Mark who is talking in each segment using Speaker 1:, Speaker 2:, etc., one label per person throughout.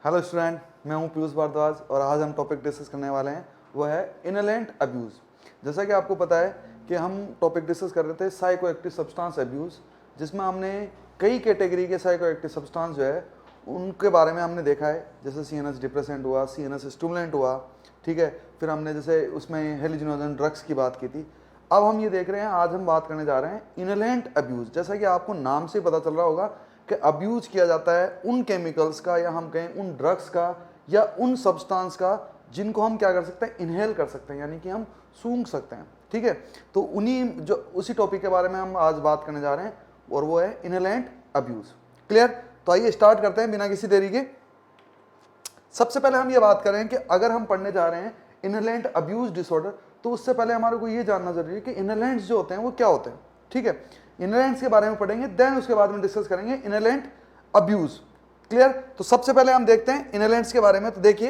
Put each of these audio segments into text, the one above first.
Speaker 1: Hello student, मैं हूं पीयूष भारद्वाज और आज हम टॉपिक डिस्कस करने वाले हैं वो है इनहेलेंट अब्यूज़। जैसा कि आपको पता है कि हम टॉपिक डिस्कस कर रहे थे साइको एक्टिव सब्सटेंस अब्यूज़, जिसमें हमने कई कैटेगरी के साइको एक्टिव सब्सटेंस जो है उनके बारे में हमने देखा है। जैसे CNS डिप्रेसेंट हुआ, CNS स्टिमुलेंट हुआ, ठीक है। फिर हमने जैसे उसमें हेलुसिनोजन ड्रग्स की बात की थी। अब हम ये देख रहे हैं, आज हम बात करने जा रहे हैं इनहेलेंट अब्यूज़। जैसा कि आपको नाम से पता चल रहा होगा कि अब्यूज़ किया जाता है उन केमिकल्स का या हम कहें उन ड्रग्स का या उन सब्सटेंस का जिनको हम क्या कर सकते हैं, इनहेल कर सकते हैं, यानी कि हम सूंघ सकते हैं, ठीक है। तो उसी टॉपिक के बारे में हम आज बात करने जा रहे हैं और वो है इनहेलेंट अब्यूज़। क्लियर? तो आइए स्टार्ट करते हैं बिना किसी देरी के। सबसे पहले हम ये बात करें कि अगर हम पढ़ने जा रहे हैं इनहेलेंट अब्यूज़ डिसऑर्डर, तो उससे पहले हमारे को ये जानना जरूरी है कि इनहेलेंट्स जो होते हैं वो क्या होते हैं, ठीक है। इनहेलेंट्स के बारे में पढ़ेंगे, देन उसके बाद में डिस्कस करेंगे इनहेलेंट अब्यूज़। क्लियर? तो सबसे पहले हम देखते हैं इनहेलेंट्स के बारे में। तो देखिए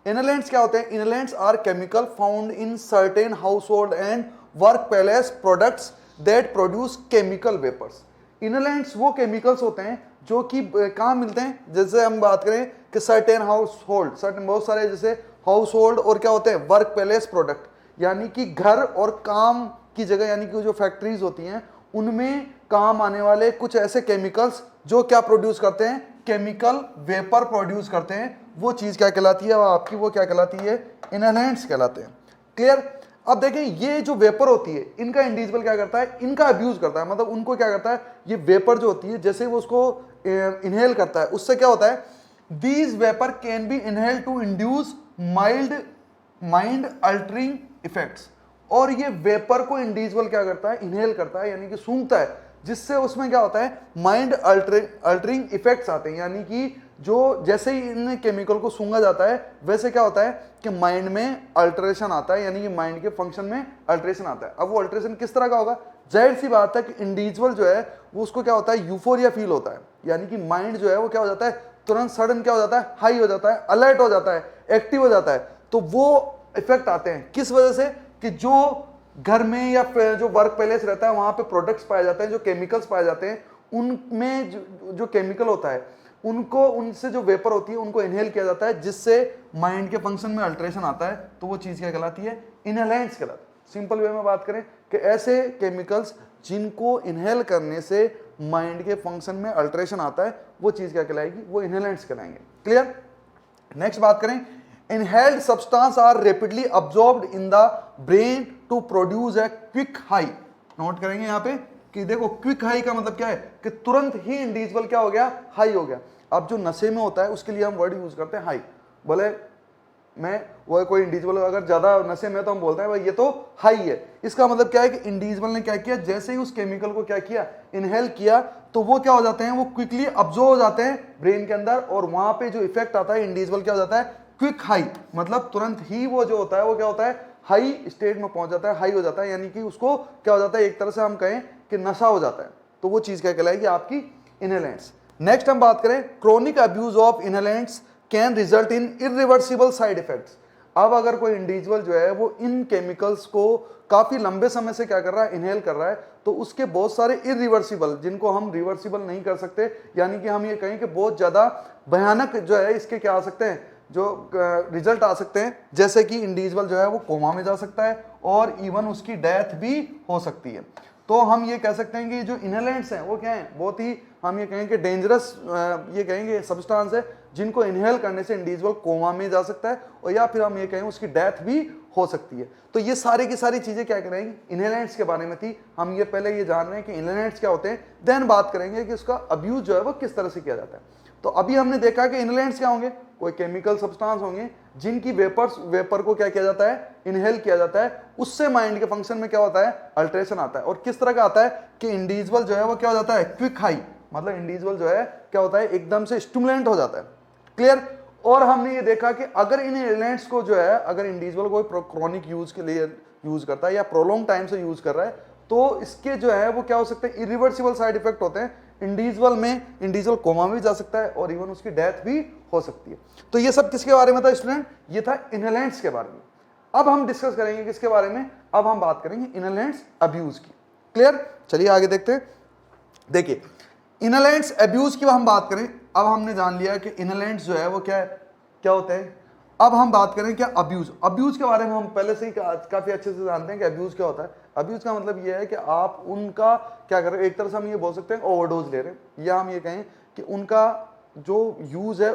Speaker 1: इनहेलेंट्स क्या होते हैं। Inhalants are chemical found in certain household and work place products that produce chemical vapours. Inhalants वो केमिकल्स होते हैं जो कि कहाँ मिलते हैं। जैसे हम बात करें कि सर्टेन हाउसहोल्ड, सर्टेन बहुत सारे जैसे हाउसहोल्ड और क्या होते हैं वर्क प्लेस प्रोडक्ट, यानी कि घर और काम की जगह, यानी कि जो फैक्ट्रीज होती हैं उनमें काम आने वाले कुछ ऐसे केमिकल्स जो क्या प्रोड्यूस करते हैं, केमिकल वेपर प्रोड्यूस करते हैं। वो चीज़ क्या कहलाती है आपकी, वो क्या कहलाती है, इनहेलेंट्स कहलाते हैं। क्लियर? अब देखें ये जो वेपर होती है इनका इंडिविजुअल क्या करता है, इनका अब्यूज करता है। मतलब उनको क्या करता है, ये वेपर जो होती है जैसे वो उसको इनहेल करता है, उससे क्या होता है, these vapour can be inhale to induce mind altering effects. और ये वेपर को इंडिविजुअल क्या करता है, इनहेल करता है, यानी कि सूंघता है, जिससे उसमें क्या होता है, माइंड अल्टरिंग इफेक्ट्स आते हैं। यानी कि जो जैसे ही इन केमिकल को सूंघा जाता है वैसे क्या होता है कि माइंड में अल्टरेशन आता है, यानी कि माइंड के फंक्शन में अल्टरेशन आता है। अब वो अल्टरेशन किस तरह का होगा, जाहिर सी बात है कि इंडिविजुअल जो है वो उसको क्या होता है, यूफोरिया फील होता है, यानी कि माइंड जो है वो क्या हो जाता है, तुरंत सडन क्या हो जाता है, हाई हो जाता है, अलर्ट हो जाता है, एक्टिव हो जाता है। तो वो इफेक्ट आते हैं किस वजह से, कि जो घर में या जो वर्क प्लेस रहता है वहां पे प्रोडक्ट्स पाए जाते हैं, जो केमिकल्स पाए जाते हैं, उनमें जो केमिकल होता है उनको, उनसे जो वेपर होती है उनको इनहेल किया जाता है, जिससे माइंड के फंक्शन में अल्टरेशन आता है। तो वो चीज क्या कहलाती है, इनहेलेंट्स कहलाती है। सिंपल वे में बात करें कि ऐसे केमिकल्स जिनको इनहेल करने से माइंड के फंक्शन में अल्टरेशन आता है, वो चीज क्या कहलाएगी, वो इनहेलेंट्स कहलाएंगे। क्लियर? नेक्स्ट बात करें, inhaled substance are rapidly absorbed in the brain to produce a quick high। Note करेंगे यहाँ पे कि देखो क्विक हाई का मतलब क्या है कि तुरंत ही इंडिविजुअल क्या हो गया, हाई हो गया। अब जो नशे में होता है उसके लिए हम वर्ड यूज करते हैं हाई। बोले वो कोई इंडिविजुअल अगर ज्यादा नशे में तो हम बोलते हैं भाई ये तो हाई है। इसका मतलब क्या है कि इंडिविजुअल ने क्या किया, जैसे ही उस केमिकल को क्या किया, इनहेल किया, तो वो क्या हो जाते हैं, वो क्विकली अब्जॉर्ब हो जाते हैं ब्रेन के अंदर, और वहां पे जो इफेक्ट आता है इंडिविजुअल क्या हो जाता है, क्विक हाई। मतलब तुरंत ही वो जो होता है वो क्या होता है, हाई स्टेट में पहुंच जाता है, हाई हो जाता है, यानी कि उसको क्या हो जाता है, एक तरह से हम कहें कि नशा हो जाता है। तो वो चीज क्या कहलाएगी, आपकी इनहेलेंट्स। नेक्स्ट हम बात करें, chronic abuse of inhalants can result in irreversible side effects. अब अगर कोई इंडिविजुअल जो है वो इन केमिकल्स को काफी लंबे समय से क्या कर रहा है, इनहेल कर रहा है, तो उसके बहुत सारे इरिवर्सिबल, जिनको हम रिवर्सिबल नहीं कर सकते, यानी कि हम ये कहें कि बहुत ज्यादा भयानक जो है इसके क्या आ सकते हैं, जो रिजल्ट आ सकते हैं। जैसे कि इंडिविजुअल जो है वो कोमा में जा सकता है और इवन उसकी डेथ भी हो सकती है। तो हम ये कह सकते हैं कि जो इनहेलेंट्स हैं वो क्या हैं, बहुत ही हम ये कहेंगे डेंजरस ये कहेंगे सब्सटेंस है, जिनको इनहेल करने से इंडिविजुअल कोमा में जा सकता है, और या फिर हम ये कहें उसकी डेथ भी हो सकती है। तो ये सारी की सारी चीजें क्या करेंगी, इनहेलेंट्स के बारे में थी। हम ये पहले ये जान रहे हैं कि इनहेलेंट्स क्या होते हैं, देन बात करेंगे कि उसका अब्यूज जो है वो किस तरह से किया जाता है। तो अभी हमने देखा कि इनहेलेंट्स क्या होंगे, कोई केमिकल सब्सटेंस होंगे जिनकी वेपर को क्या किया जाता है, इनहेल किया जाता है, उससे माइंड के फंक्शन में क्या होता है, अल्टरेशन आता है। और किस तरह का आता है कि इंडिविजुअल जो है वो क्या हो जाता है, क्विक हाई, मतलब इंडिविजुअल जो है क्या होता है, एकदम से स्टिमुलेंट हो जाता है। क्लियर? और हमने ये देखा कि अगर इन इनहेलेंट्स को जो है, अगर इंडिविजुअल कोई क्रोनिक यूज के लिए यूज करता है या प्रोलॉन्ग टाइम से यूज कर रहा है, तो इसके जो है वो क्या हो सकते हैं, इरिवर्सिबल साइड इफेक्ट होते हैं। इंडिविजुअल कोमा में भी जा सकता है और इवन उसकी डेथ भी हो सकती है। तो ये सब किसके बारे में था स्टूडेंट, ये था इनहेलेंट्स के बारे में। अब हम डिस्कस करेंगे किसके बारे में, अब हम बात करेंगे इनहेलेंट्स अब्यूज की। क्लियर? चलिए आगे देखते हैं। देखिए इनहेलेंट्स अब्यूज की हम बात करें अब हमने जान लिया कि इनहेलेंट्स जो है वो क्या होते हैं। अब हम बात करें क्या अब्यूज। अब्यूज के बारे में हम पहले से ही काफी अच्छे से जानते हैं कि अब्यूज क्या होता है। अब्यूज का मतलब ये है कि आप उनका क्या कर रहे हैं, एक तरह से हम ये बोल सकते हैं ओवरडोज ले रहे हैं, या हम ये कहें कि उनका जो यूज है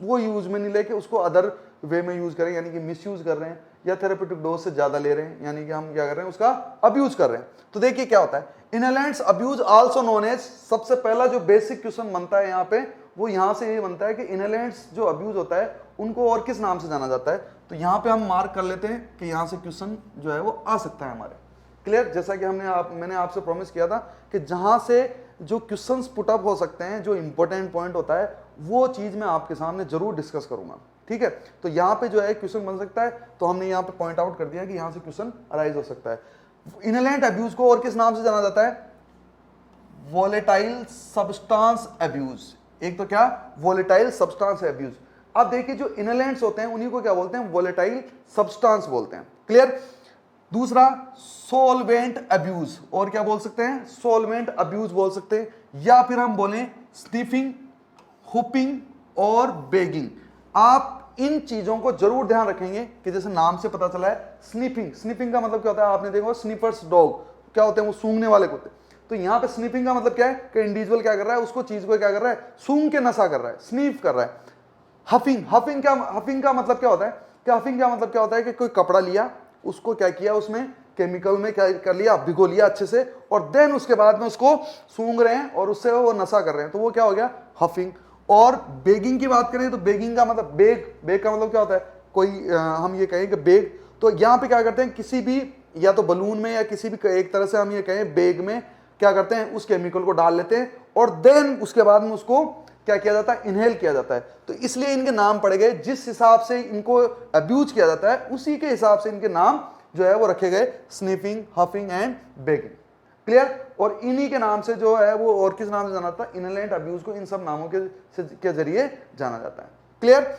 Speaker 1: वो यूज में नहीं लेके उसको अदर वे में यूज करें, यानी कि मिस यूज कर रहे हैं, या थेरेपेटिक डोज से ज्यादा ले रहे हैं, यानी कि हम क्या कर रहे हैं, उसका अब्यूज कर रहे हैं। तो देखिए क्या होता है, inhalants abuse also known as, सबसे पहला जो बेसिक क्वेश्चन बनता है यहाँ पे वो यहाँ से ये बनता है कि इनहेलेंट्स जो अब्यूज होता है उनको और किस नाम से जाना जाता है। तो यहाँ पे हम मार्क कर लेते हैं कि यहाँ से क्वेश्चन जो है वो आ सकता है हमारे। क्लियर, जैसा कि मैंने आपसे प्रॉमिस किया था कि जहां से जो क्वेश्चंस पुट अप हो सकते हैं, जो इंपॉर्टेंट पॉइंट होता है, वो चीज मैं आपके सामने जरूर डिस्कस करूंगा। ठीक है, तो यहाँ पे जो है क्वेश्चन बन सकता है, तो हमने यहाँ पे पॉइंट आउट कर दिया कि यहाँ से क्वेश्चन अराइज हो सकता है। इनहेलेंट अब्यूज को और किस नाम से जाना जाता है, वोलेटाइल सब्सटेंस अब्यूज। एक तो क्या, वोलेटाइल सब्सटेंस अब्यूज। अब देखिए जो इनहेलेंट्स होते हैं उन्हीं को क्या बोलते हैं, वोलेटाइल सब्सटेंस बोलते हैं। क्लियर। दूसरा सोलवेंट अब्यूज, और क्या बोल सकते हैं, सोलवेंट अब्यूज बोल सकते हैं, या फिर हम बोलें स्निफिंग, हुपिंग और बेगिंग। आप इन चीजों को जरूर ध्यान रखेंगे कि जैसे नाम से पता चला है स्निफिंग, स्निफिंग का मतलब क्या होता है, आपने देखा स्निफर्स डॉग क्या होते हैं, वो सूंघने वाले कुत्ते। तो यहाँ पे स्निफिंग का मतलब क्या है कि इंडिविजुअल क्या कर रहा है, उसको चीज को क्या कर रहा है, सूंघ के नशा कर रहा है, स्नीफ कर रहा है। हफिंग, हफिंग का मतलब क्या होता है, कि हफिंग का मतलब क्या होता है कि कोई कपड़ा लिया, उसको क्या किया, उसमें केमिकल में क्या कर लिया, भिगो लिया अच्छे से, और देन उसके बाद में उसको सूंघ रहे हैं और उससे वो नशा कर रहे हैं, तो वो क्या हो गया, हफिंग। और बेगिंग की बात करें तो बेगिंग का मतलब बेग का मतलब क्या होता है, कोई हम ये कहें कि बेग, तो यहाँ पे क्या करते हैं, किसी भी या तो बलून में या किसी भी एक तरह से हम ये कहें बेग में क्या करते हैं, उस केमिकल को डाल लेते हैं और देन उसके बाद में उसको क्या किया जाता है, इनहेल किया जाता है। तो इसलिए इनके नाम पड़ गए, जिस हिसाब से इनको अब्यूज किया जाता है उसी के हिसाब से इनके नाम जो है वो रखे गए, स्निफिंग, हफिंग एंड बेगिंग। क्लियर। और इन्हीं के नाम से जो है वो और किस नाम से जाना जाता है, इनहेलेंट अब्यूज को इन सब नामों के जरिए जाना जाता है। क्लियर।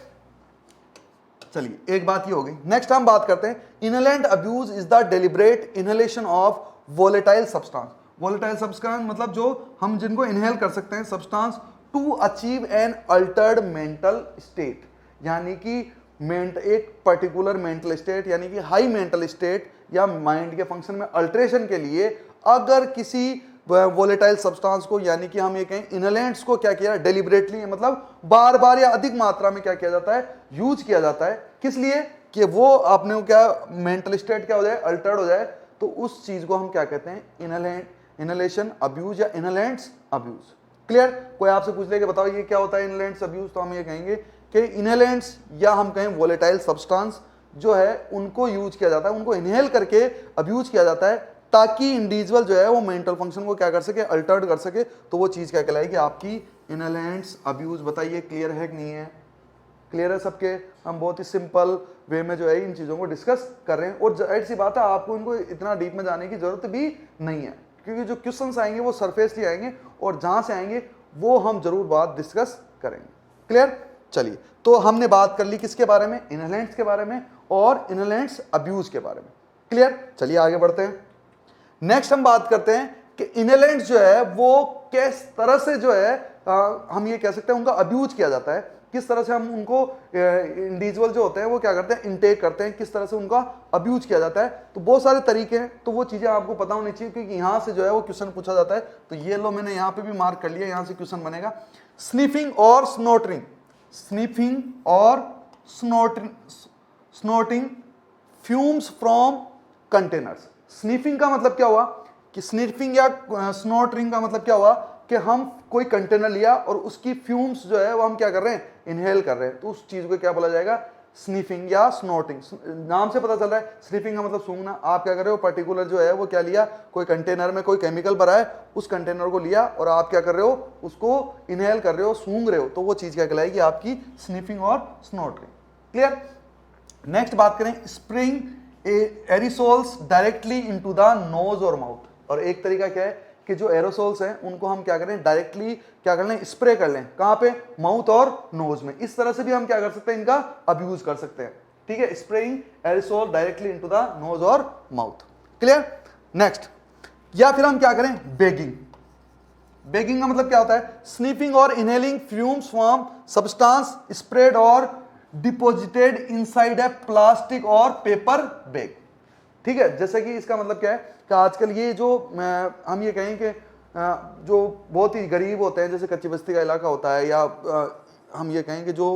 Speaker 1: चलिए एक बात ये हो गई। नेक्स्ट हम बात करते हैं, inhalant abuse is the deliberate inhalation of volatile substance. Volatile substance मतलब जो हम जिनको इनहेल कर सकते हैं, substance to achieve an altered mental state, यानी कि एक पर्टिकुलर मेंटल स्टेट, यानी कि हाई मेंटल स्टेट या माइंड के फंक्शन में अल्टरेशन के लिए अगर किसी वोलेटाइल सब्सटेंस को, यानी कि हम ये कहें इनहेलेंट्स को क्या किया, डेलिबरेटली मतलब बार बार या अधिक मात्रा में क्या किया जाता है, यूज किया जाता है। किस लिए, कि वो अपने क्या मेंटल स्टेट क्या हो जाए, अल्टर्ड हो जाए, तो उस चीज को हम क्या कहते हैं, इनहेलेशन अब्यूज या इनहेलेंट्स अब्यूज। क्लियर। कोई आपसे पूछ ले कि बताओ ये क्या होता है इनहेलेंट्स अब्यूज, तो हम ये कहेंगे कि इनहेलेंट्स या हम कहें वोलेटाइल सब्सटेंस जो है उनको यूज किया जाता है, उनको इनहेल करके अब्यूज किया जाता है, ताकि इंडिविजुअल जो है वो मेंटल फंक्शन को क्या कर सके, अल्टर्ड कर सके। तो वो चीज क्या कहलाएगी, आपकी इनहेलेंट्स अब्यूज। बताइए क्लियर है कि नहीं है, क्लियर है सबके। हम बहुत ही सिंपल वे में जो है इन चीजों को डिस्कस कर रहे हैं, और जाहिर सी बात है आपको इनको इतना डीप में जाने की जरूरत भी नहीं है, क्योंकि जो क्वेश्चंस आएंगे वो सरफेसली आएंगे और जहां से आएंगे वो हम जरूर बात डिस्कस करेंगे। क्लियर। चलिए, तो हमने बात कर ली किसके बारे में, इनहेलेंट्स के बारे में और इनहेलेंट्स अब्यूज के बारे में। क्लियर। चलिए आगे बढ़ते हैं। नेक्स्ट हम बात करते हैं कि इनहेलेंट्स जो है वो किस तरह से जो है हम ये कह सकते हैं उनका अब्यूज किया जाता है, किस तरह से हम उनको इंडिविजुअल जो होते हैं वो क्या करते हैं, इनटेक करते हैं, किस तरह से उनका अब्यूज किया जाता है। तो बहुत सारे तरीके हैं, तो वो चीजें आपको पता होनी चाहिए, क्योंकि यहां से जो है वो क्वेश्चन पूछा जाता है। तो ये लो मैंने यहाँ पे भी मार्क कर लिया, यहां से क्वेश्चन बनेगा। स्निफिंग और स्नोटरिंग, स्निफिंग और स्नोटिंग फ्यूम्स फ्रॉम कंटेनर्स। स्निफिंग का मतलब क्या हुआ, कि स्निफिंग या स्नोटरिंग का मतलब क्या हुआ, कि हम कोई कंटेनर लिया और उसकी फ्यूम्स जो है वो हम क्या कर रहे हैं, इनहेल कर रहे हैं, तो उस चीज को क्या बोला जाएगा, स्निफिंग या स्नोटिंग। नाम से पता चल रहा है, स्निफिंग का मतलब सूंघना। आप क्या कर रहे हो, पर्टिकुलर जो है वो क्या लिया, कोई कंटेनर में कोई केमिकल भरा है, उस कंटेनर को लिया और आप क्या कर रहे हो, उसको इनहेल कर रहे हो, सूंघ रहे हो, तो वो चीज क्या कहलाएगी, आपकी स्निफिंग और स्नोटिंग। क्लियर। नेक्स्ट बात करें, spraying aerosols directly into the nose और माउथ। और एक तरीका क्या है कि जो एरोसोल्स हैं उनको हम क्या करें, डायरेक्टली क्या कर लें, स्प्रे कर लें, कहां पे, माउथ और नोज में। इस तरह से भी हम क्या कर सकते हैं, इनका अब्यूज कर सकते हैं। ठीक है, spraying aerosol directly into the nose और माउथ। क्लियर। नेक्स्ट, या फिर हम क्या करें, बेगिंग। बेगिंग का मतलब क्या होता है? स्निफिंग और inhaling fumes from substance spread और डिपॉजिटेड इनसाइड ए प्लास्टिक और पेपर बैग। ठीक है, जैसे कि इसका मतलब क्या है कि आजकल ये जो हम ये कहें कि जो बहुत ही गरीब होते हैं, जैसे कच्ची बस्ती का इलाका होता है, या हम ये कहें कि जो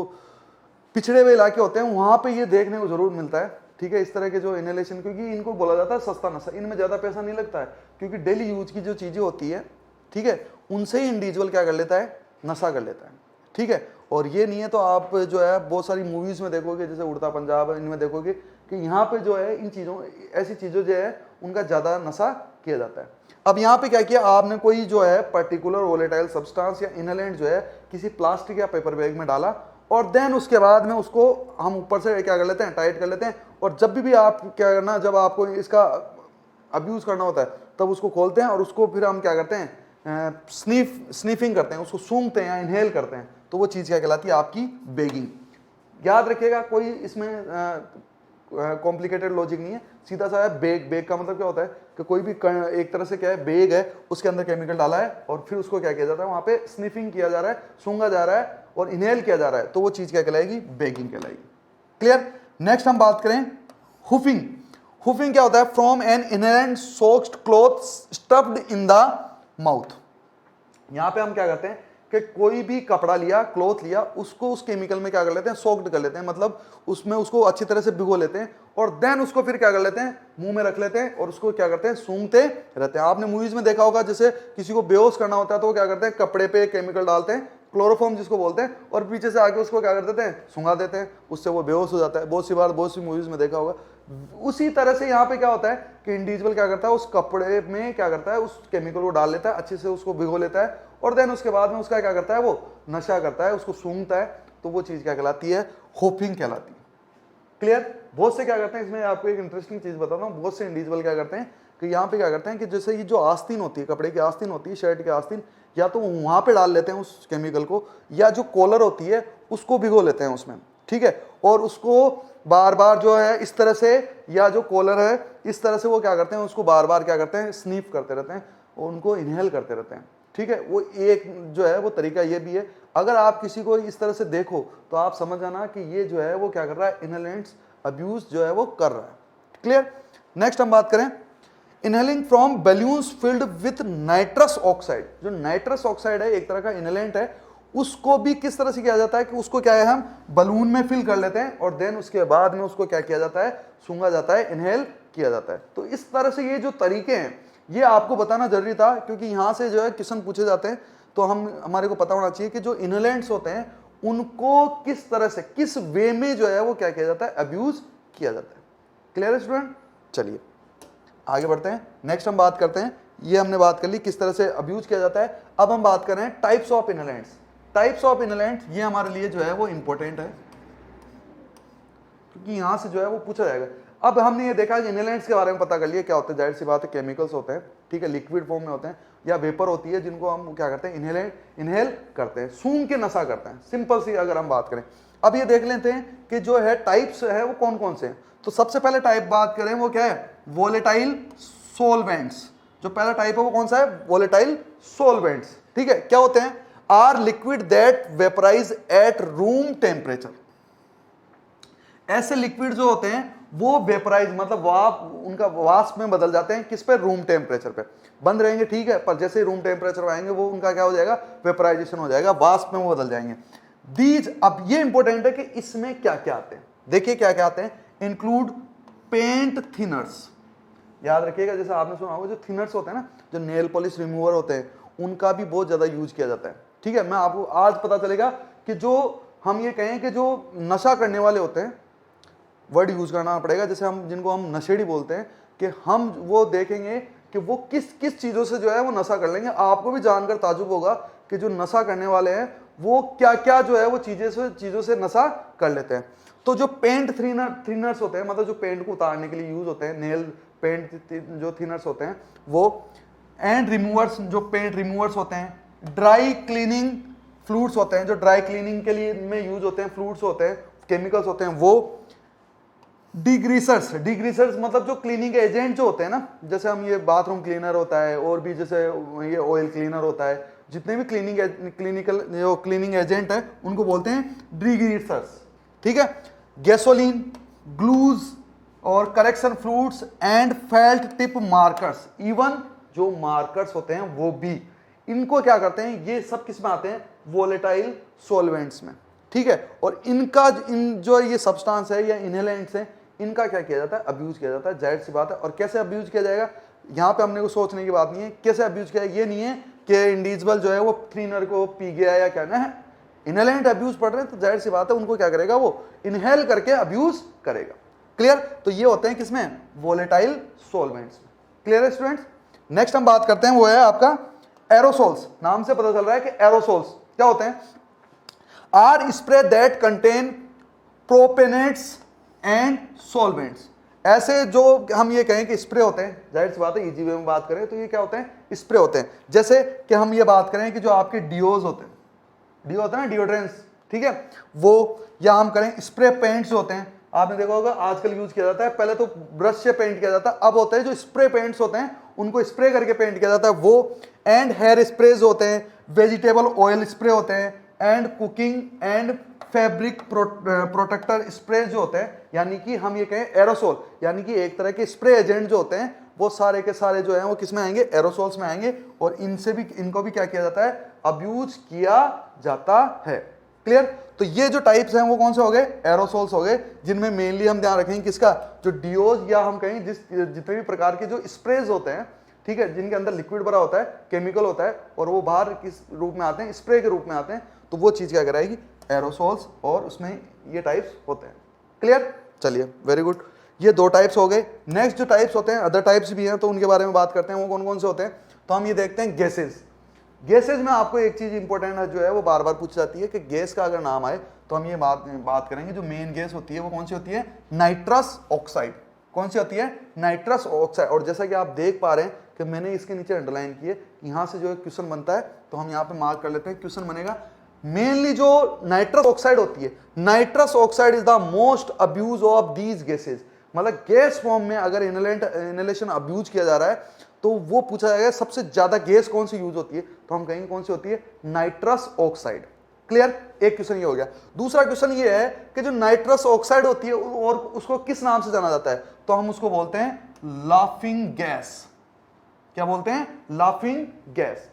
Speaker 1: पिछड़े हुए इलाके होते हैं, वहां पे ये देखने को जरूर मिलता है। ठीक है, इस तरह के जो इनहेलेशन, क्योंकि इनको बोला जाता है सस्ता नशा, इनमें ज्यादा पैसा नहीं लगता है, क्योंकि डेली यूज की जो चीजें होती है, ठीक है, उनसे ही इंडिविजुअल क्या कर लेता है? नशा कर लेता है। ठीक है, और ये नहीं है तो आप जो है बहुत सारी मूवीज में देखोगे, जैसे उड़ता पंजाब, इनमें देखोगे कि यहाँ पे जो है इन चीजों, ऐसी चीजों जो है उनका ज्यादा नशा किया जाता है। अब यहाँ पे क्या किया आपने, कोई जो है पर्टिकुलर वोलेटाइल सब्सटेंस या इनहेलेंट जो है किसी प्लास्टिक या पेपर बैग में डाला, और देन उसके बाद में उसको हम ऊपर से क्या कर लेते हैं? टाइट कर लेते हैं। और जब भी आप क्या करना, जब आपको इसका अब्यूज करना होता है तब उसको खोलते हैं और उसको फिर हम क्या करते हैं? स्नीफिंग करते हैं, उसको सूंघते हैं या इनहेल करते हैं, तो वो चीज़ क्या कहलाती है? आपकी बेगिंग। याद रखिएगा, कोई इसमें कॉम्प्लिकेटेड लॉजिक नहीं है, सीधा सा है। बेग, बेग का मतलब क्या होता है कि कोई भी एक तरह से क्या है, बेग है, उसके अंदर केमिकल डाला है और फिर उसको क्या किया जाता है? वहां पे स्निफिंग किया जा रहा है, सूंघा जा रहा है और इनहेल किया जा रहा है, तो वो चीज़ क्या कहलाएगी? बेगिंग कहलाएगी। क्लियर? नेक्स्ट हम बात करें हुफिंग। हुफिंग क्या होता है? From an inhalant soaked cloth stuffed in the mouth. यहां पे हम क्या करते हैं कि कोई भी कपड़ा लिया, क्लॉथ लिया, उसको उस केमिकल में क्या कर लेते हैं? सोक्ड कर लेते हैं, मतलब उसमें उसको अच्छी तरह से भिगो लेते हैं और देन उसको फिर क्या कर लेते हैं? मुंह में रख लेते हैं और उसको क्या करते हैं? सूंघते रहते हैं। आपने मूवीज में देखा होगा, जैसे किसी को बेहोश करना होता है तो वो क्या करते हैं? कपड़े पे केमिकल डालते हैं, क्लोरोफॉर्म जिसको बोलते हैं, और पीछे से आके उसको क्या कर देते हैं? सूंघा देते हैं, उससे वो बेहोश हो जाता है। बहुत सी बार, बहुत सी मूवीज में देखा होगा। उसी तरह से यहाँ पे क्या होता है कि इंडिविजुअल क्या करता है? उस कपड़े में क्या करता है? उस केमिकल को डाल लेता है, अच्छे से उसको भिगो लेता है और देन उसके बाद में उसका क्या करता है? वो नशा करता है, उसको सूंघता है, तो वो चीज क्या कहलाती है? होपिंग कहलाती है। क्लियर? बहुत से क्या करते हैं, इसमें आपको एक इंटरेस्टिंग चीज बताता हूँ। बहुत से इंडिविजुअल क्या करते हैं कि यहाँ पे क्या करते हैं कि जैसे ये जो आस्तीन होती है, कपड़े की आस्तीन होती है, शर्ट की आस्तीन, या तो वहां पे डाल लेते हैं उस केमिकल को, या जो कॉलर होती है उसको भिगो लेते हैं उसमें। ठीक है, और उसको बार बार जो है इस तरह से, या जो कॉलर है इस तरह से, वो क्या करते हैं? उसको बार बार क्या करते हैं? स्नीफ करते रहते हैं और उनको इनहेल करते रहते हैं। ठीक है, वो एक जो है वो तरीका ये भी है। अगर आप किसी को इस तरह से देखो तो आप समझ जाना कि ये जो है वो क्या कर रहा है? इनहेलेंट्स अब्यूज जो है वो कर रहा है। क्लियर? नेक्स्ट हम बात करें inhaling from balloons filled with nitrous oxide. जो नाइट्रस ऑक्साइड है, एक तरह का इनहेलेंट है, उसको भी किस तरह से किया जाता है कि उसको क्या है? हम बलून में फिल कर लेते हैं और देन उसके बाद में उसको क्या किया जाता है? सूंघा जाता है, इनहेल किया जाता है। तो इस तरह से ये जो तरीके हैं, ये आपको बताना जरूरी था, क्योंकि यहां से जो है क्वेश्चन पूछे जाते हैं, तो हमारे को पता होना चाहिए कि जो इनहेलेंट्स होते हैं उनको किस तरह से, किस वे में जो है वो क्या किया जाता है? अब्यूज किया जाता है। क्लियर है स्टूडेंट? चलिए आगे बढ़ते हैं। नेक्स्ट हम बात करते हैं, ये हमने बात कर ली किस तरह से अब्यूज किया जाता है। अब हम बात कर रहे हैं types of inhalants. Types of inhalant, ये हमारे लिए जो है वो इंपॉर्टेंट है, क्योंकि यहां से जो है वो पूछा जाएगा। अब हमने ये देखा कि इनहेलेंट्स के बारे में पता कर लिया क्या होते हैं। जाहिर सी बात है, केमिकल्स होते हैं, ठीक है, लिक्विड फॉर्म में होते हैं, या वेपर होती है, जिनको हम क्या करते हैं? इनहेल करते हैं, सूंघ के नशा करते हैं। सिंपल सी अगर हम बात करें, अब ये देख लेते हैं कि जो है टाइप्स है वो कौन कौन से हैं। तो सबसे पहले टाइप बात करें वो क्या है? Volatile solvents. जो पहला टाइप है वो कौन सा है? Volatile solvents. ठीक है, क्या होते हैं? Are liquid that vaporize at room temperature. ऐसे लिक्विड जो होते हैं वो वेपराइज, मतलब उनका वाष्प में बदल जाते हैं। किस पे? रूम टेम्परेचर पे बंद रहेंगे, ठीक है, पर जैसे रूम टेम्परेचर आएंगे वो उनका क्या हो जाएगा? वेपराइजेशन हो जाएगा, वाष्प में वो बदल जाएंगे। दीज, अब ये इंपॉर्टेंट है कि इसमें क्या क्या आते हैं। देखिए क्या क्या आते हैं। Include paint thinners. याद रखिएगा, जैसे आपने सुना होगा जो थिनर्स होते हैं ना, जो नेल पॉलिश रिमूवर होते हैं, उनका भी बहुत ज्यादा यूज किया जाता है। ठीक है, मैं आपको आज पता चलेगा कि जो हम ये कहें कि जो नशा करने वाले होते हैं, वर्ड यूज करना पड़ेगा, जैसे हम जिनको हम नशेड़ी बोलते हैं, कि हम वो देखेंगे कि वो किस किस चीजों से जो है वो नशा कर लेंगे। आपको भी जानकर ताजुब होगा कि जो नशा करने वाले हैं वो क्या क्या जो है वो चीजों से नशा कर लेते हैं। तो जो पेंट थिनर्स होते हैं, मतलब जो पेंट को उतारने के लिए यूज होते हैं, नेल पेंट जो थिनर्स होते हैं वो, एंड रिमूवर्स, जो पेंट रिमूवर्स होते हैं, ड्राई क्लीनिंग फ्लूइड्स होते हैं, जो ड्राई क्लीनिंग के लिए में यूज होते हैं, फ्लूइड्स होते हैं, केमिकल्स होते हैं वो, डिग्रीसर्स मतलब जो क्लीनिंग एजेंट जो होते हैं ना, जैसे हम ये बाथरूम क्लीनर होता है, और भी जैसे ये ऑयल क्लीनर होता है, जितने भी क्लीनिंग एजेंट है उनको बोलते हैं डिग्रीसर्स, ठीक है। गैसोलीन, ग्लूज और correction fluids and felt tip markers, even जो मार्कर्स होते हैं वो भी, इनको क्या करते हैं, ये सब किस में आते हैं, वोलेटाइल सॉल्वेंट्स में, ठीक है। और इनका जो ये सब्सटेंस है या इनहेलेंट्स है, इनका क्या किया जाता है, अब्यूज किया जाता है, जाहिर सी बात है। और कैसे अब्यूज किया जाएगा, यहाँ पे हमने को सोचने की बात नहीं है, कैसे अब्यूज किया, ये नहीं है कि इंडिविजुअल जो है वो क्लीनर को पी गया या क्या, ना, इनहेलेंट अब्यूज पढ़ रहे हैं तो जाहिर सी बात है उनको क्या करेगा, वो इनहेल करके अब्यूज करेगा। क्लियर, तो ये होते हैं किसमें, वोलेटाइल सॉल्वेंट्स में। क्लियर है स्टूडेंट्स। नेक्स्ट हम बात करते हैं, वो है आपका एरोसोल्स। नाम से पता चल रहा है कि एरोसोल्स क्या होते हैं, are spray that contain propellants and solvents. ऐसे जो हम ये कहें कि स्प्रे होते हैं, जाहिर सी बात है इजी वे में बात करें तो ये क्या होते हैं, स्प्रे होते हैं। जैसे कि हम ये बात करें कि जो आपके डिओज होते हैं, डिओ होता है ना, डिओड्रेंट्स, ठीक है, वो, या हम करें स्प्रे पेंट्स होते हैं, आपने देखा होगा आजकल यूज किया जाता है, पहले तो ब्रश से पेंट किया जाता है, अब होता है जो स्प्रे पेंट्स होते हैं उनको स्प्रे करके पेंट किया जाता है वो। एंड हेयर स्प्रेज होते हैं, वेजिटेबल ऑयल स्प्रे होते हैं, and cooking and fabric protector spray जो होते हैं, यानी कि हम ये कहें एरोसोल, यानी कि एक तरह के स्प्रे एजेंट जो होते हैं वो सारे के सारे जो हैं वो किस में आएंगे, एरोसोल्स में आएंगे। और इनसे भी, इनको भी क्या किया जाता है, अब्यूज किया जाता है। क्लियर, तो ये जो टाइप्स हैं वो कौन से हो गए, एरोसोल्स हो गए, जिनमें मेनली हम ध्यान रखेंगे किसका, जो डिओज या हम कहें जितने भी प्रकार के जो स्प्रेज होते हैं, ठीक है, जिनके अंदर लिक्विड भरा होता है, केमिकल होता है, और वो बाहर किस रूप में आते हैं, स्प्रे के रूप में आते हैं, तो वो चीज क्या कराएगी, एरोसोल्स, और उसमें ये टाइप्स होते हैं। क्लियर, चलिए वेरी गुड, ये दो टाइप्स हो गए। नेक्स्ट जो टाइप्स होते हैं, अदर टाइप्स भी हैं, तो उनके बारे में बात करते हैं, वो कौन कौन से होते हैं। तो हम ये देखते हैं गैसेज। गैसेज में आपको एक चीज इंपॉर्टेंट है जो है वो बार बार पूछी जाती है कि गैस का अगर नाम आए तो हम ये बात करेंगे, जो मेन गैस होती है वो कौन सी होती है, नाइट्रस ऑक्साइड। कौन सी होती है, नाइट्रस ऑक्साइड। और जैसा कि आप देख पा रहे हैं कि मैंने इसके नीचे अंडरलाइन किए, यहाँ से जो है क्वेश्चन बनता है, तो हम यहाँ पे मार्क कर लेते हैं, क्वेश्चन बनेगा मेनली जो नाइट्रस ऑक्साइड होती है, nitrous oxide is the most abuse of these gases. मतलब गैस फॉर्म में अगर इनहेलेशन अब्यूज किया जा रहा है तो वो पूछा जाएगा सबसे ज्यादा गैस कौन सी यूज होती है, तो हम कहेंगे कौन सी होती है, नाइट्रस ऑक्साइड। क्लियर, एक क्वेश्चन ये हो गया। दूसरा क्वेश्चन ये है कि जो नाइट्रस ऑक्साइड होती है और उसको किस नाम से जाना जाता है, तो हम उसको बोलते हैं लाफिंग गैस। क्या बोलते हैं, लाफिंग गैस।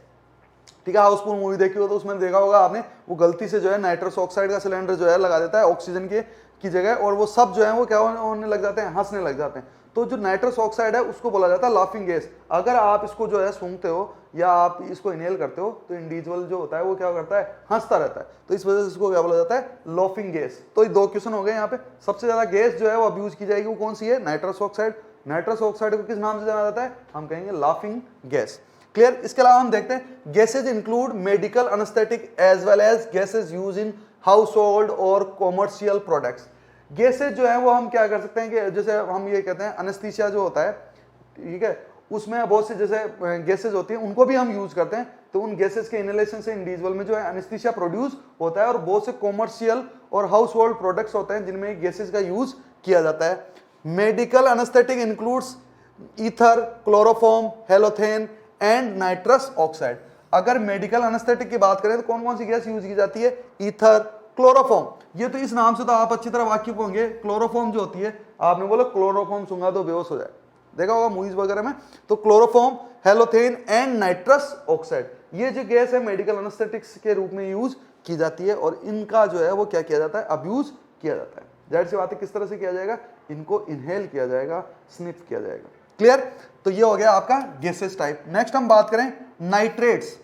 Speaker 1: ठीक है, हाउसफुल मूवी देखी हो तो उसमें देखा होगा आपने, वो गलती से जो है नाइट्रस ऑक्साइड का सिलेंडर जो है लगा देता है ऑक्सीजन की जगह, और वो सब जो है वो क्या होने लग जाते हैं, हंसने लग जाते हैं। तो जो नाइट्रस ऑक्साइड है उसको बोला जाता है लाफिंग गैस। अगर आप इसको जो है सूंघते हो या आप इसको इनहेल करते हो तो इंडिविजुअल जो होता है वो क्या करता है, हंसता रहता है, तो इस वजह से इसको क्या बोला जाता है, लाफिंग गैस। तो ये दो क्वेश्चन हो गए यहाँ पे। सबसे ज्यादा गैस जो है वो अब्यूज की जाएगी वो कौन सी है, नाइट्रस ऑक्साइड। नाइट्रस ऑक्साइड को किस नाम से जाना जाता है, हम कहेंगे लाफिंग गैस। क्लियर, इसके अलावा हम देखते हैं gases include medical anaesthetic as well as gases use in household और कॉमर्शियल प्रोडक्ट्स। गैसेज जो है वो हम क्या कर सकते हैं कि जैसे हम ये कहते हैं एनेस्थीसिया जो होता है, ठीक है, उसमें बहुत से जैसे गैसेज होती हैं उनको भी हम यूज करते हैं, तो उन गैसेज के इनहेलेशन से इंडिविजुअल में जो है एनेस्थीसिया प्रोड्यूस होता है। और बहुत से कॉमर्शियल और हाउस होल्ड प्रोडक्ट्स होते हैं जिनमें गैसेज का यूज किया जाता है। Medical anaesthetic includes ether, chloroform, halothane and nitrous oxide. अगर मेडिकल एनेस्थेटिक की बात करें तो कौन कौन सी गैस यूज की जाती है, ईथर, क्लोरोफॉर्म। ये तो इस नाम से तो आप अच्छी तरह वाकिफ होंगे। क्लोरोफॉर्म जो होती है, आपने बोला क्लोरोफॉर्म सूंघा तो बेहोश हो जाए, देखा होगा मूवीज वगैरह में। तो chloroform, halothane and nitrous oxide, ये जो गैस है मेडिकल एनेस्थेटिक्स के रूप में यूज की जाती है, और इनका जो है वो क्या किया जाता है, अब्यूज किया जाता है। जाहिर सी बात है किस तरह से किया जाएगा, इनको इनहेल किया जाएगा, स्निफ किया जाएगा। क्लियर, तो ये हो गया आपका गैसेस टाइप। नेक्स्ट हम बात करें nitrates.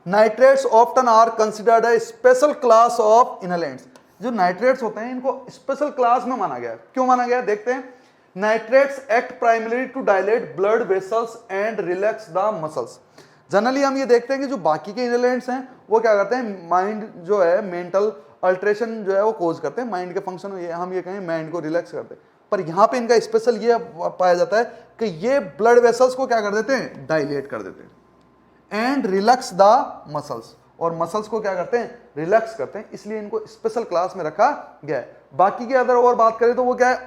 Speaker 1: Nitrates often are considered a special class of inhalants. जो नाइट्रेट्स होते हैं इनको स्पेशल क्लास में माना गया है। क्यों माना गया, देखते हैं। Nitrates act primary to dilate blood vessels and relax the muscles. Generally हम ये देखते हैं कि जो बाकी के इनहेलेंट्स हैं वो क्या करते हैं, माइंड जो है मेंटल अल्ट्रेशन जो है वो कोज करते हैं, माइंड के फंक्शन हम ये कहें माइंड को रिलैक्स करते हैं। पर यहाँ पे इनका स्पेशल ये पाया जाता है कि ये ब्लड वेसल्स को क्या कर देते हैं, डायलेट कर देते हैं, एंड रिलैक्स द मसल्स, और मसल्स को क्या करते हैं, रिलैक्स करते हैं, इसलिए इनको स्पेशल क्लास में रखा गया है। बाकी के अदर और बात करें तो वो क्या है,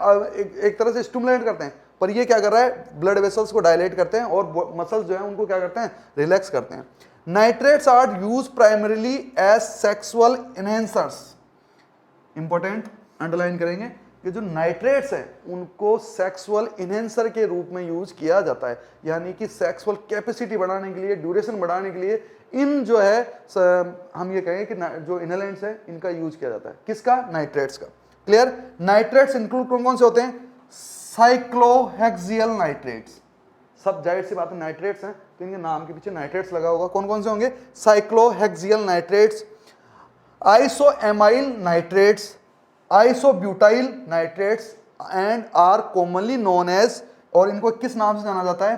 Speaker 1: एक तरह से स्टिमुलेट करते हैं, पर ये क्या कर रहा है, ब्लड वेसल्स को डायलेट करते हैं और मसल्स जो है उनको क्या करते हैं, रिलैक्स करते हैं। Nitrates are use primarily as sexual enhancers. Important, underline करेंगे कि जो नाइट्रेट्स हैं उनको सेक्सुअल इनहेंसर के रूप में यूज किया जाता है, यानी कि सेक्सुअल कैपेसिटी बढ़ाने के लिए, ड्यूरेशन बढ़ाने के लिए इन जो है हम ये कहें कि जो इनहेलेंट्स है इनका यूज किया जाता है। किसका? नाइट्रेट्स का। क्लियर? नाइट्रेट्स इंक्लूड कौन कौन से होते हैं? साइक्लोहेक्सियल नाइट्रेट्स। सब जाहिर सी बात है नाइट्रेट्स हैं तो इनके नाम के पीछे नाइट्रेट्स लगा होगा। कौन कौन से होंगे? Cyclohexyl nitrates, isoamyl nitrates, isobutyl nitrates and are commonly known as, और इनको किस नाम से जाना जाता है?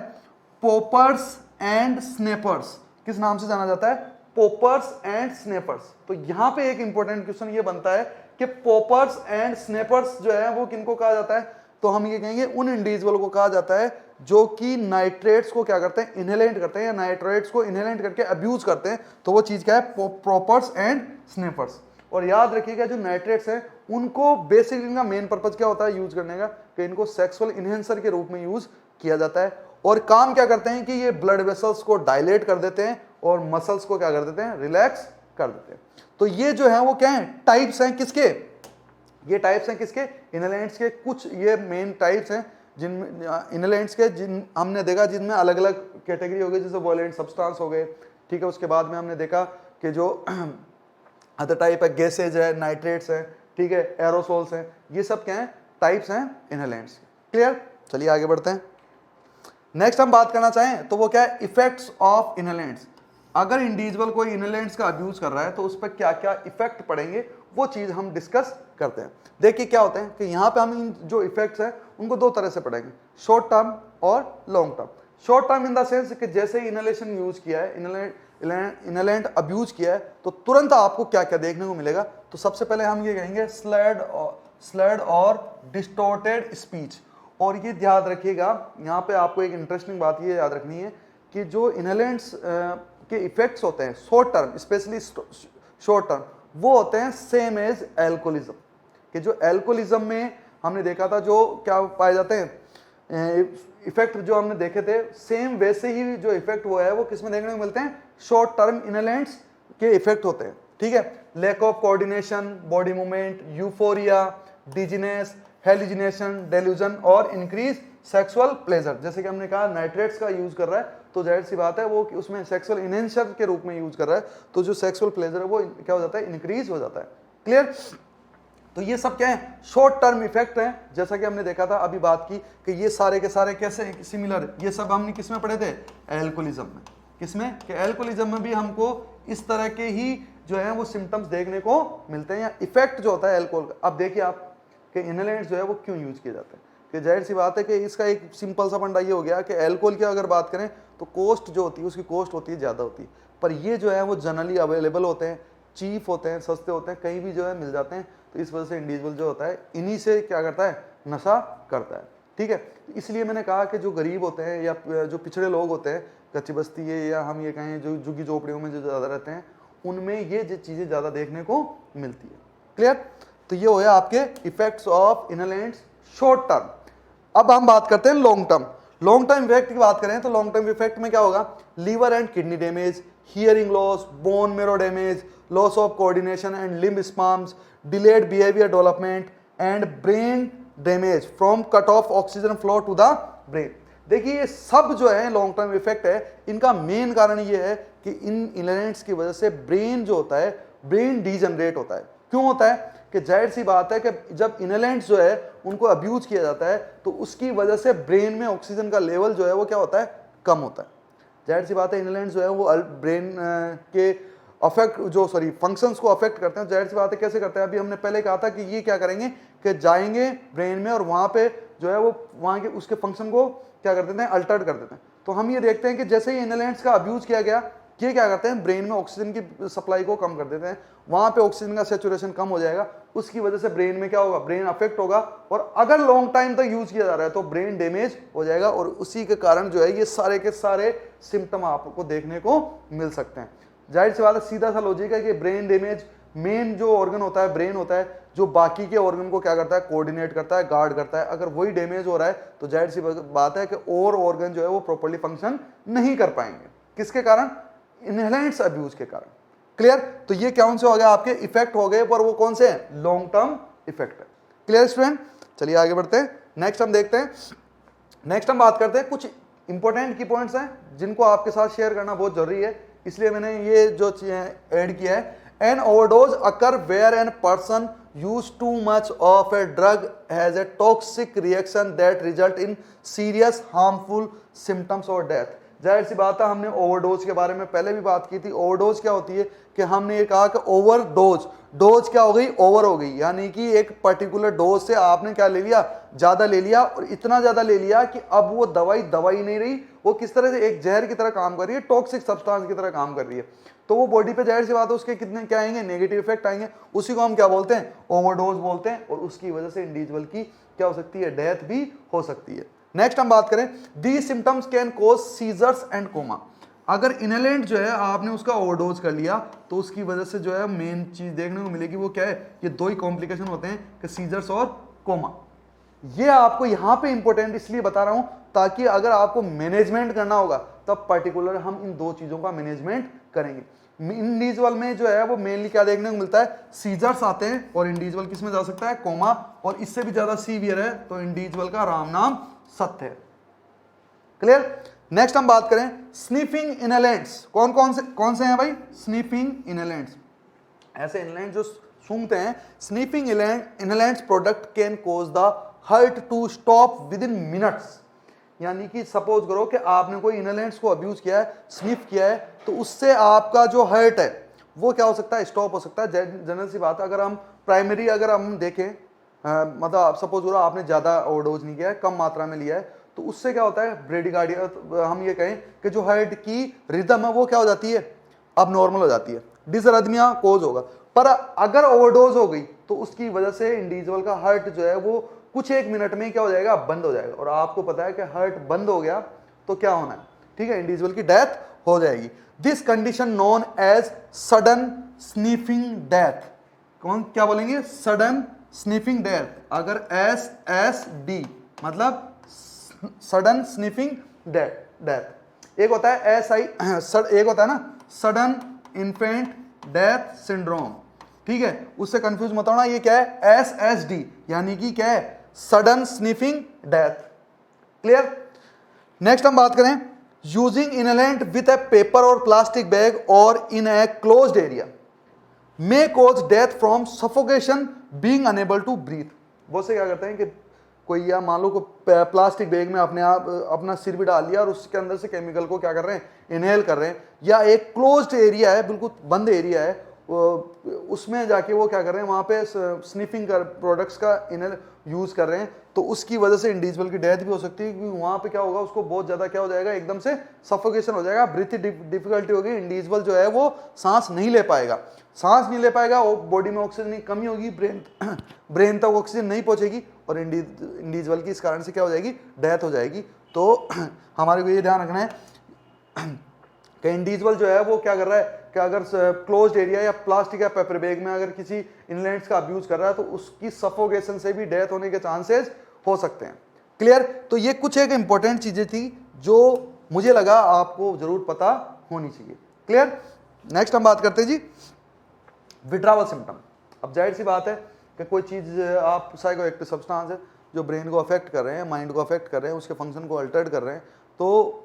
Speaker 1: Poppers and snappers. किस नाम से जाना जाता है? Poppers and snappers. तो यहां पे एक इंपॉर्टेंट क्वेश्चन ये बनता है कि पोपर्स एंड स्नेपर्स जो है वो किनको कहा जाता है? तो हम ये कहेंगे उन इंडिविजुअल को कहा जाता है जो कि नाइट्रेट्स को क्या करते हैं? इनहेलेंट करते हैं, या नाइट्रेट्स को इनहेलेंट करके अब्यूज करते हैं। तो वो चीज क्या है? Poppers and स्नेपर्स। और याद रखिएगा जो नाइट्रेट्स हैं उनको बेसिकली इनका मेन पर्पज क्या होता है यूज करने का? कि इनको सेक्सुअल इनहेंसर के रूप में यूज किया जाता है। और काम क्या करते हैं कि ये ब्लड वेसल्स को डायलेट कर देते हैं और मसल्स को क्या कर देते हैं? रिलैक्स कर देते हैं। तो ये जो है वो क्या है? टाइप्स हैं किसके? ये टाइप्स हैं किसके? इनहेलेंट्स के। कुछ ये मेन टाइप्स हैं जिनमें इनहेलेंट्स के जिन हमने देखा जिनमें अलग अलग कैटेगरी हो गई, जैसे वॉयलेंट सब्सटेंस हो गए, ठीक है। उसके बाद में हमने देखा कि जो अदर टाइप है गैसेज है, नाइट्रेट्स है, ठीक है, एरोसोल्स हैं। ये सब क्या है? टाइप्स हैं इनहेलेंट्स। क्लियर? चलिए आगे बढ़ते हैं। नेक्स्ट हम बात करना चाहें तो वो क्या है? Effects of inhalants. अगर इंडिविजुअल कोई इनहेलेंट्स का अब्यूज कर रहा है तो उस पर क्या क्या इफेक्ट पड़ेंगे वो चीज हम डिस्कस करते हैं। देखिए क्या होते हैं कि यहाँ पे हम इन जो इफेक्ट्स हैं उनको दो तरह से पढ़ेंगे, शॉर्ट टर्म और long term. Short term in the sense कि जैसे ही इनहेलेशन यूज किया है, इनहेलेंट अब्यूज किया है, तो तुरंत आपको क्या क्या देखने को मिलेगा। तो सबसे पहले हम ये कहेंगे स्लर्ड और डिस्टॉर्टेड स्पीच। और ये याद रखिएगा, यहाँ पे आपको एक इंटरेस्टिंग बात ये याद रखनी है कि जो इनहेलेंट्स के इफेक्ट्स होते हैं short term, specially short term, वो होते हैं सेम एज एल्कोहलिज्म। कि जो एल्कोहलिज्म में हमने देखा था जो क्या पाए जाते हैं इफेक्ट जो हमने देखे थे, सेम वैसे ही जो इफेक्ट वो है वो किसमें देखने को मिलते हैं? शॉर्ट टर्म इनहेलेंट्स के इफेक्ट होते हैं, ठीक है। Lack of coordination, body movement, euphoria, dizziness, hallucination, delusion और इंक्रीज सेक्सुअल प्लेजर। जैसे कि हमने कहा नाइट्रेट्स का यूज कर रहा है तो जाहिर सी बात है वो कि उसमें सेक्सुअल इनहेंसर के रूप में यूज कर रहा है, तो जो सेक्सुअल प्लेजर है वो क्या हो जाता है? इंक्रीज हो जाता है। क्लियर? तो ये सब क्या है? शॉर्ट टर्म इफेक्ट हैं। जैसा कि हमने देखा था, अभी बात की कि ये सारे के सारे कैसे सिमिलर, ये सब हमने किसमें पढ़े थे? एल्कोहलिज्म में। किसमें? कि एल्कोहलिज्म में भी हमको इस तरह के ही जो है वो सिम्टम्स देखने को मिलते हैं, या इफेक्ट जो होता है एल्कोहल का। अब देखिए आप कि इनहेलेंट्स जो है वो क्यों यूज किए जाते हैं। कि जाहिर सी बात है कि इसका एक सिंपल सा फंडा ये हो गया कि अल्कोहल की अगर बात करें तो कॉस्ट जो होती है उसकी कॉस्ट होती है ज़्यादा होती है, पर ये जो है वो जनरली अवेलेबल होते हैं, चीप होते हैं, सस्ते होते हैं, कहीं भी जो है मिल जाते हैं। तो इस वजह से इंडिविजुअल जो होता है इन्हीं से क्या करता है? नशा करता है, ठीक है। इसलिए मैंने कहा कि जो गरीब होते हैं या जो पिछड़े लोग होते हैं, कच्ची बस्ती है या हम ये कहें जो झुग्गी झोपड़ियों में जो ज़्यादा रहते हैं, उनमें ये जो चीज़ें ज़्यादा देखने को मिलती है। क्लियर? तो ये हो गया आपके effects of inhalants short term. अब हम बात करते हैं long term. Long term effect की बात करें तो लॉन्ग टर्म इफेक्ट में क्या होगा? Liver and kidney damage, hearing loss, bone marrow damage, loss of coordination and limb spasms, delayed behaviour development and brain damage from cut off oxygen flow to the brain. देखिए ये सब जो है long term effect है, इनका main कारण ये है कि इन इनहेलेंट्स की वजह से ब्रेन जो होता है, ब्रेन डीजनरेट होता है। क्यों होता है? कि जाहिर सी बात है कि जब इनहेलेंट्स जो है उनको अब्यूज किया जाता है तो उसकी वजह से ब्रेन में ऑक्सीजन का लेवल जो है वो क्या होता है? कम होता है। जाहिर सी बात है इनहेलेंट्स जो है वो ब्रेन के अफेक्ट जो फंक्शंस को अफेक्ट करते हैं। जाहिर सी बात है कैसे करते हैं? अभी हमने पहले कहा था कि ये क्या करेंगे कि जाएंगे ब्रेन में और वहाँ पे जो है वो वहाँ के उसके फंक्शन को क्या कर देते हैं? अल्टर कर देते हैं। तो हम ये देखते हैं कि जैसे ही इनहेलेंट्स का अब्यूज किया गया, ये क्या करते हैं? ब्रेन में ऑक्सीजन की सप्लाई को कम कर देते हैं, वहाँ पे ऑक्सीजन का सैचुरेशन कम हो जाएगा, उसकी वजह से ब्रेन में क्या होगा? ब्रेन अफेक्ट होगा, और अगर लॉन्ग टाइम तक यूज किया जा रहा है तो ब्रेन डैमेज हो जाएगा, और उसी के कारण जो है ये सारे के सारे सिम्टम आपको देखने को मिल सकते हैं। जाहिर सी बात है, सीधा सा लॉजिक है कि ब्रेन डैमेज, मेन जो ऑर्गन होता है ब्रेन होता है, जो बाकी के ऑर्गन को क्या करता है? कोऑर्डिनेट करता है, गार्ड करता है। अगर वही डैमेज हो रहा है तो जाहिर सी बात है कि और ऑर्गन जो है वो प्रॉपर्ली फंक्शन नहीं कर पाएंगे। किसके कारण? इनहेलेंट्स अब्यूज के कारण। क्लियर? तो ये कौन से हो गए आपके इफेक्ट हो गए, पर वो कौन से हैं? लॉन्ग टर्म इफेक्ट है। Clear student? चलिए आगे बढ़ते हैं, नेक्स्ट हम देखते हैं। नेक्स्ट हम बात करते हैं, कुछ इंपॉर्टेंट की पॉइंट्स हैं जिनको आपके साथ शेयर करना बहुत जरूरी है, इसलिए मैंने ये जो चीजें ऐड किया है। An overdose occur where an person use too much of a drug has a toxic reaction that result in serious harmful symptoms और डेथ। जाहिर सी बात है, हमने ओवरडोज के बारे में पहले भी बात की थी। ओवरडोज क्या होती है कि हमने ये कहा कि ओवरडोज, डोज क्या हो गई? ओवर हो गई, यानी कि एक पर्टिकुलर डोज से आपने क्या ले लिया? ज्यादा ले लिया, और इतना ज्यादा ले लिया कि अब वो दवाई दवाई नहीं रही, वो किस तरह से एक जहर की तरह काम कर रही है, टॉक्सिक सब्सटेंस की तरह काम कर रही है। तो वो बॉडी पे जाहिर सी बात है उसके कितने क्या आएंगे? नेगेटिव इफेक्ट आएंगे। उसी को हम क्या बोलते हैं? ओवरडोज बोलते हैं, और उसकी वजह से इंडिविजुअल की क्या हो सकती है? डेथ भी हो सकती है। नेक्स्ट हम बात करें, these symptoms can cause seizures and coma. अगर इनहेलेंट जो है आपने उसका ओवरडोज कर लिया तो उसकी वजह से जो है मेन चीज देखने को मिलेगी वो क्या है? ये दो ही कॉम्प्लिकेशन होते हैं कि सीजर्स और कोमा। ये आपको यहां पे इंपॉर्टेंट इसलिए बता रहा हूं ताकि अगर आपको मैनेजमेंट करना होगा तब पर्टिकुलर हम इन दो चीजों का मैनेजमेंट करेंगे। इंडिविजुअल में जो है वो मेनली क्या देखने को मिलता है? सीजर्स आते हैं, और इंडिविजुअल किस में जा सकता है? कोमा, और इससे भी ज्यादा सीवियर है तो इंडिविजुअल का राम नाम सत्य है। क्लियर? नेक्स्ट हम बात करें स्निफिंग इनहेलेंट्स। कौन से हैं भाई? स्निफिंग इनहेलेंट्स, ऐसे इनहेलेंट जो सूंघते हैं। Sniffing inhalants product can cause the heart to stop within minutes. यानी कि सपोज करो कि आपने कोई इनहेलेंट्स को अब्यूज किया है, स्निफ किया है, तो उससे आपका जो हार्ट है वो क्या हो सकता है? स्टॉप हो सकता है। जनरल सी बात है, अगर हम प्राइमरी अगर हम देखें, मतलब सपोज करो आपने ज्यादा ओवरडोज नहीं किया है, कम मात्रा में लिया है, तो उससे क्या होता है? ब्रेडिकार्डिया, हम ये कहें कि जो हार्ट की रिदम है वो क्या हो जाती है? अब नॉर्मल हो जाती है, डिसअरिथमिया कोज होगा। पर अगर ओवरडोज हो गई तो उसकी वजह से इंडिविजुअल का हार्ट जो है वो कुछ एक मिनट में क्या हो जाएगा? बंद हो जाएगा। और आपको पता है कि हार्ट बंद हो गया तो क्या होना है? ठीक है, इंडिविजुअल की डेथ हो जाएगी। This condition known as sudden sniffing death. कौन क्या बोलेंगे? Sudden sniffing death. अगर SSD मतलब सडन स्निफिंग डेथ। एक होता है एक होता है ना सडन इन्फेंट डेथ सिंड्रोम। ठीक है, उससे कंफ्यूज मत होना। ये क्या है? SSD, यानी कि क्या है? Sudden sniffing death. Clear? Next हम बात करें, using inhalant with a paper और प्लास्टिक बैग और in a closed area may cause death from suffocation being unable to breathe. बहुत से क्या करते हैं कि कोई या मान लो को प्लास्टिक बैग में अपने आप अपना सिर भी डाल लिया और उसके अंदर से केमिकल को क्या कर रहे हैं? इनहेल कर रहे हैं। या एक क्लोज्ड एरिया है, बिल्कुल बंद एरिया है, उसमें जाके वो क्या कर रहे हैं? वहां पे स्निफिंग कर प्रोडक्ट्स का इनहेल यूज कर रहे हैं, तो उसकी वजह से इंडिविजुअल की डेथ भी हो सकती है, क्योंकि वहां पे क्या होगा? उसको बहुत ज्यादा क्या हो जाएगा? एकदम से सफोकेशन हो जाएगा, ब्रीथ डिफिकल्टी होगी, इंडिविजुअल जो है वो सांस नहीं ले पाएगा। सांस नहीं ले पाएगा, बॉडी में ऑक्सीजन की कमी होगी, ब्रेन तक ऑक्सीजन नहीं पहुंचेगी, और इंडिविजुअल की इस कारण से क्या हो जाएगी? डेथ हो जाएगी। तो हमारे को ये ध्यान रखना है कि इंडिविजुअल जो है वो क्या कर रहा है कि अगर क्लोज्ड एरिया या प्लास्टिक या पेपर बैग में अगर किसी इनहेलेंट्स का अब्यूज कर रहा है तो उसकी सफोकेशन से भी डेथ होने के चांसेस हो सकते हैं। क्लियर? तो ये कुछ एक इंपॉर्टेंट चीजें थी जो मुझे लगा आपको जरूर पता होनी चाहिए। क्लियर? नेक्स्ट हम बात करते हैं जी विड्रावल सिम्टम। अब जाहिर सी बात है कि कोई चीज आप साइकोएक्टिव सब्सटेंस है जो ब्रेन को अफेक्ट कर रहे हैं, माइंड को अफेक्ट कर रहे हैं, उसके फंक्शन को अल्टर्ड कर रहे हैं, तो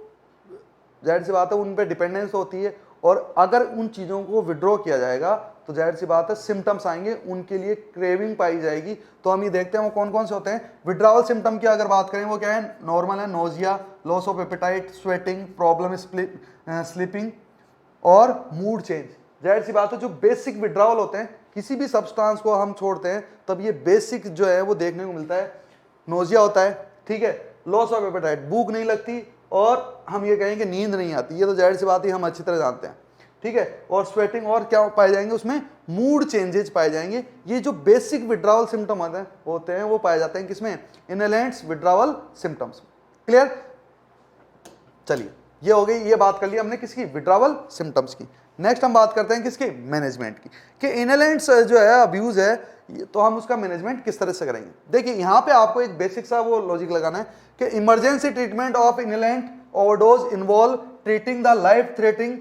Speaker 1: जाहिर सी बात है उन पे डिपेंडेंस होती है, और अगर उन चीज़ों को विड्रॉ किया जाएगा तो जाहिर सी बात है सिम्टम्स आएंगे, उनके लिए क्रेविंग पाई जाएगी। तो हम ये देखते हैं वो कौन कौन से होते हैं। विड्रावल सिम्टम की अगर बात करें वो क्या है? नॉर्मल है, nausea, loss of appetite, sweating, problem sleeping और मूड चेंज। जाहिर सी बात है जो बेसिक विड्रावल होते हैं, किसी भी सब्सटेंस को हम छोड़ते हैं तब ये बेसिक जो है वो देखने को मिलता है। नोजिया होता है, ठीक है, लॉस ऑफ एपेटाइट, भूख नहीं लगती, और हम ये कहें कि नींद नहीं आती, ये तो जाहिर सी बात है हम अच्छी तरह जानते हैं। ठीक है, और स्वेटिंग, और क्या पाए जाएंगे उसमें? मूड चेंजेस पाए जाएंगे। ये जो बेसिक विड्रावल सिम्टम होते हैं वो पाए जाते हैं किसमें? Inhalants withdrawal symptoms. क्लियर? चलिए ये हो गई, ये बात कर ली हमने किसकी? विड्रावल सिम्टम्स की। नेक्स्ट हम बात करते हैं किसकी? मैनेजमेंट की, कि इनहेलेंट्स जो है अब्यूज है तो हम उसका मैनेजमेंट किस तरह से करेंगे। देखिए यहाँ पे आपको एक बेसिक सा वो लॉजिक लगाना है कि emergency treatment of inhalant overdose involve treating the life threatening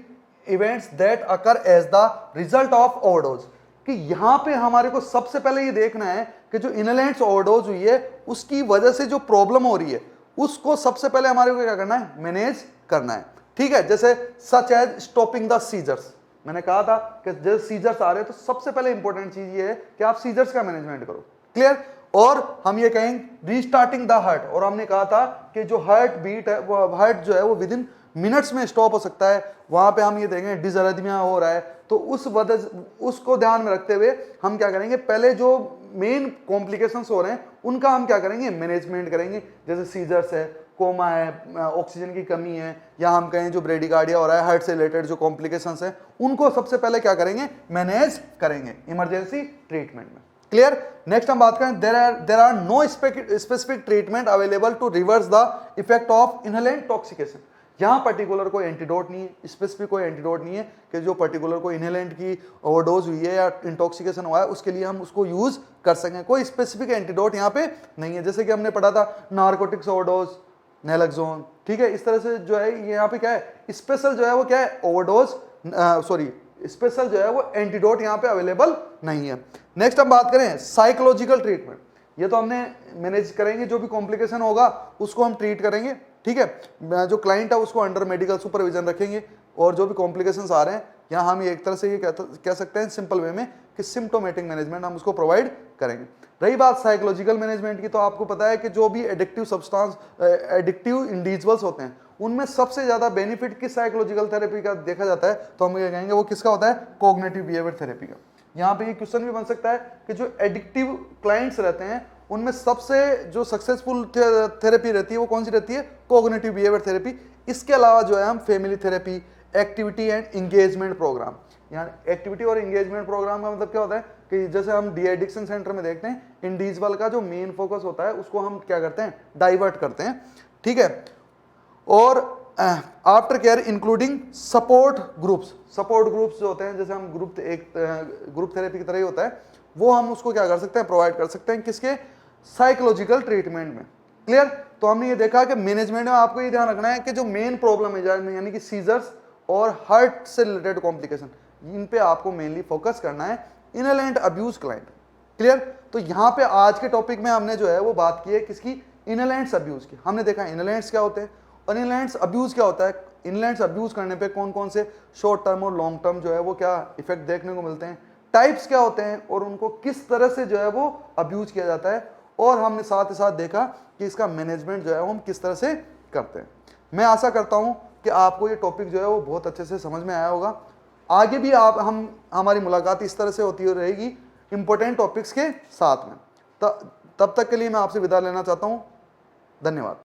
Speaker 1: events that occur as the result of overdose, कि यहां पे हमारे को सबसे पहले ये देखना है कि जो इनहेलेंट ओवरडोज हुई है उसकी वजह से जो प्रॉब्लम हो रही है उसको सबसे पहले हमारे को क्या करना है, मैनेज करना है। ठीक है, जैसे such as stopping the seizures, मैंने कहा था कि जैसे सीजर्स आ रहे हैं तो सबसे पहले इंपॉर्टेंट चीज ये है कि आप सीजर्स का मैनेजमेंट करो। क्लियर। और हम ये कहेंगे रीस्टार्टिंग द हार्ट, और हमने कहा था कि जो हार्ट बीट है वो हार्ट जो है वो विद इन मिनट्स में स्टॉप हो सकता है। वहां पे हम ये देखेंगे डिसअरिथमिया हो रहा है तो उस वजह उसको ध्यान में रखते हुए हम क्या करेंगे, पहले जो मेन कॉम्प्लिकेशंस हो रहे हैं उनका हम क्या करेंगे, मैनेजमेंट करेंगे। जैसे सीजर्स है, कोमा है, ऑक्सीजन की कमी है, या हम कहें जो ब्रेडिकार्डिया हो रहा है, हार्ट से रिलेटेड जो कॉम्प्लिकेशंस हैं उनको सबसे पहले क्या करेंगे, मैनेज करेंगे इमरजेंसी ट्रीटमेंट में। क्लियर। नेक्स्ट हम बात करें, there are no specific treatment available to reverse the effect of inhalant toxication. यहां पर्टिकुलर कोई एंटीडोट नहीं है, स्पेसिफिक कोई एंटीडोट नहीं है कि जो पर्टिकुलर कोई इनहेलेंट की ओवरडोज हुई है या इंटॉक्सिकेशन हुआ है उसके लिए हम उसको यूज कर सकें। कोई स्पेसिफिक एंटीडोट यहाँ पे नहीं है। जैसे कि हमने पढ़ा था नार्कोटिक्स ओवरडोज, नैलक्सोन, ठीक है, इस तरह से जो है यहाँ पे क्या है, स्पेशल जो है वो क्या है, ओवरडोज स्पेशल जो है वो एंटीडोट यहाँ पे अवेलेबल नहीं है। नेक्स्ट हम बात करें साइकोलॉजिकल ट्रीटमेंट, ये तो हमने मैनेज करेंगे, जो भी कॉम्प्लिकेशन होगा उसको हम ट्रीट करेंगे। ठीक है, जो क्लाइंट है उसको अंडर मेडिकल सुपरविजन रखेंगे, और जो भी कॉम्प्लिकेशंस आ रहे हैं यहाँ हम एक तरह से ये कह सकते हैं सिंपल वे में कि सिम्टोमेटिक मैनेजमेंट हम उसको प्रोवाइड करेंगे। रही बात साइकोलॉजिकल मैनेजमेंट की, तो आपको पता है कि जो भी एडिक्टिव सब्सटेंस एडिक्टिव इंडिविजुअल्स होते हैं उनमें सबसे ज्यादा बेनिफिट किस साइकोलॉजिकल थेरेपी का देखा जाता है, तो हम ये कहेंगे वो किसका होता है, कॉग्निटिव बिहेवियर थेरेपी का। यहाँ पे ये क्वेश्चन भी बन सकता है कि जो एडिक्टिव क्लाइंट्स रहते हैं उनमें सबसे जो सक्सेसफुल थेरेपी रहती है वो कौन सी रहती है, कॉग्निटिव बिहेवियर थेरेपी। इसके अलावा जो है हम family therapy, activity and engagement programme, यानी एक्टिविटी और इंगेजमेंट प्रोग्राम का मतलब क्या होता है कि जैसे हम डी एडिक्शन सेंटर में देखते हैं, इंडिविजुअल का जो मेन फोकस होता है उसको हम क्या करते हैं, डाइवर्ट करते हैं। ठीक है, और after care including support groups, support groups जो होते हैं जैसे हम ग्रुप थेरेपी की तरह ही होता है, वो हम उसको क्या कर सकते हैं, प्रोवाइड कर सकते हैं किसके, साइकोलॉजिकल ट्रीटमेंट में। क्लियर। तो हमने ये देखा कि मैनेजमेंट में आपको ये ध्यान रखना है कि जो मेन प्रॉब्लम है यानी कि सीजर्स और हार्ट से रिलेटेड कॉम्प्लिकेशन, इन पे आपको मेनली फोकस करना है इनहेलेंट अब्यूज क्लाइंट। क्लियर। तो यहाँ पे आज के टॉपिक में हमने जो है वो बात की है किसकी, इनहेलेंट्स अब्यूज की। हमने देखा इनहेलेंट्स क्या होते हैं और इनहेलेंट्स अब्यूज क्या होता है, इनहेलेंट्स अब्यूज करने पे कौन कौन से शॉर्ट टर्म और लॉन्ग टर्म जो है वो क्या इफेक्ट देखने को मिलते हैं, टाइप्स क्या होते हैं और उनको किस तरह से जो है वो अब्यूज किया जाता है, और हमने साथ ही साथ देखा कि इसका मैनेजमेंट जो है वो हम किस तरह से करते हैं। मैं आशा करता हूं कि आपको ये टॉपिक जो है वो बहुत अच्छे से समझ में आया होगा। आगे भी हमारी मुलाकात इस तरह से होती रहेगी इंपॉर्टेंट टॉपिक्स के साथ में। तब तक के लिए मैं आपसे विदा लेना चाहता हूं। धन्यवाद।